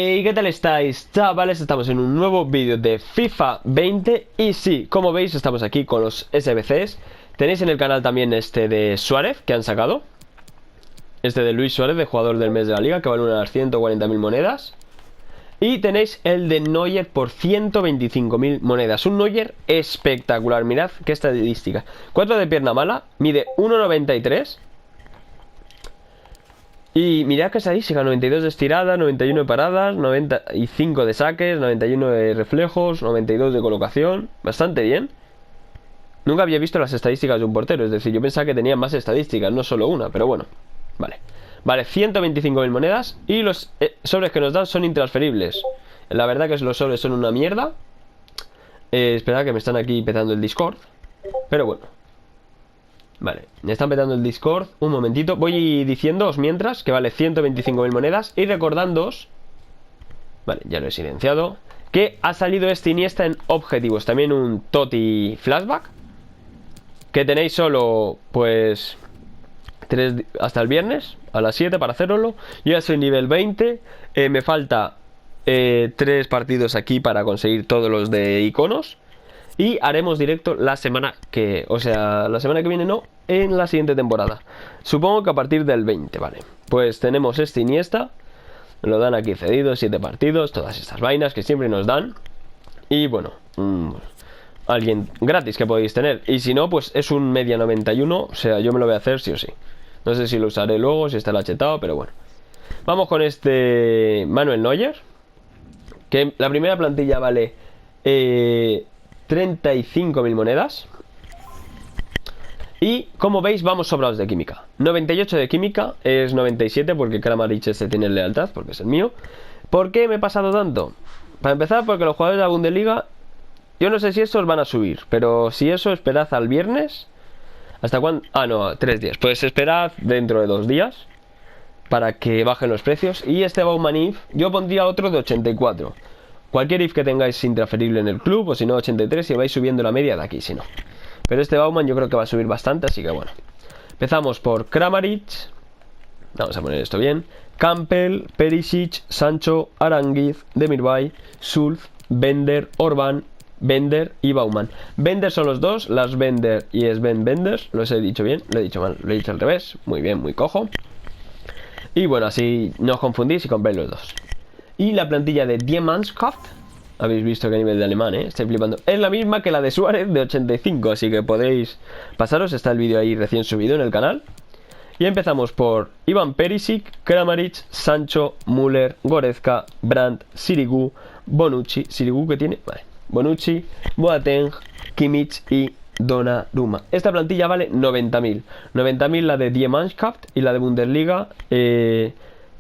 ¿Y qué tal estáis, chavales? Estamos en un nuevo vídeo de FIFA 20. Y sí, como veis, estamos aquí con los SBCs. Tenéis en el canal también este de Suárez, que han sacado. Este de Luis Suárez, de jugador del mes de la liga, que vale unas 140.000 monedas. Y tenéis el de Neuer por 125.000 monedas. Un Neuer espectacular, mirad qué estadística. 4 de pierna mala, mide 1,93. Y mirad que estadística, 92 de estirada, 91 de paradas, 95 de saques, 91 de reflejos, 92 de colocación. Bastante bien. Nunca había visto las estadísticas de un portero, es decir, yo pensaba que tenía más estadísticas, no solo una, pero bueno. Vale, 125.000 monedas. Y los sobres que nos dan son intransferibles. La verdad que los sobres son una mierda. Esperad que me están aquí petando el Discord. Pero bueno. Vale, me están petando el Discord. Un momentito, voy diciéndoos mientras que vale 125.000 monedas. Y recordándoos, vale, ya lo he silenciado, que ha salido este Iniesta en objetivos. También un Totti Flashback, que tenéis solo, pues, hasta el viernes a las 7 para hacerlo. Yo ya soy nivel 20. Me falta 3 partidos aquí para conseguir todos los de iconos. Y haremos directo la semana que... O sea, la semana que viene no, en la siguiente temporada. Supongo que a partir del 20, vale. Pues tenemos este Iniesta. Me lo dan aquí cedido, 7 partidos. Todas estas vainas que siempre nos dan. Y bueno, alguien gratis que podéis tener. Y si no, pues es un media 91. O sea, yo me lo voy a hacer sí o sí. No sé si lo usaré luego, si estará chetado, pero bueno. Vamos con este Manuel Neuer, que la primera plantilla vale 35.000 monedas. Y como veis vamos sobrados de química. 98 de química, es 97 porque Kramaric este tiene lealtad, porque es el mío. ¿Por qué me he pasado tanto? Para empezar, porque los jugadores de la Bundesliga, yo no sé si estos van a subir, pero si eso, esperad al viernes. ¿Hasta cuándo? Ah, no, 3 días. Pues esperad dentro de 2 días para que bajen los precios. Y este Bauman If, yo pondría otro de 84. Cualquier if que tengáis intransferible en el club, o si no 83, y vais subiendo la media de aquí, si no. Pero este Bauman yo creo que va a subir bastante, así que bueno. Empezamos por Kramaric. Vamos a poner esto bien. Campbell, Perisic, Sancho, Aranguiz, Demirbay, Sulf, Bender, Orban, Bender y Bauman. Bender son los dos, Lars Bender y Sven Bender. Los he dicho bien, lo he dicho mal, lo he dicho al revés. Muy bien, muy cojo. Y bueno, así no os confundís y compréis los dos. Y la plantilla de Die Mannschaft, habéis visto qué nivel de alemán, estoy flipando. Es la misma que la de Suárez de 85, así que podéis pasaros, está el vídeo ahí recién subido en el canal. Y empezamos por Ivan Perisic, Kramaric, Sancho, Müller, Goretzka, Brandt, Sirigu, Bonucci. ¿Sirigu qué tiene? Vale. Bonucci, Boateng, Kimmich y Donnarumma. Esta plantilla vale 90.000. 90.000 la de Die Mannschaft y la de Bundesliga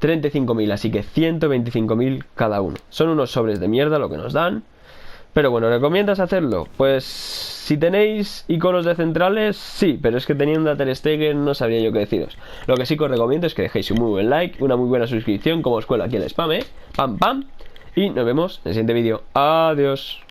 35.000, así que 125.000 cada uno. Son unos sobres de mierda lo que nos dan. Pero bueno, ¿recomiendas hacerlo? Pues si tenéis iconos de centrales, sí, pero es que teniendo a Ter Stegen no sabría yo qué deciros. Lo que sí que os recomiendo es que dejéis un muy buen like, una muy buena suscripción, como os cuelo aquí en el spam, pam pam. Y nos vemos en el siguiente vídeo. Adiós.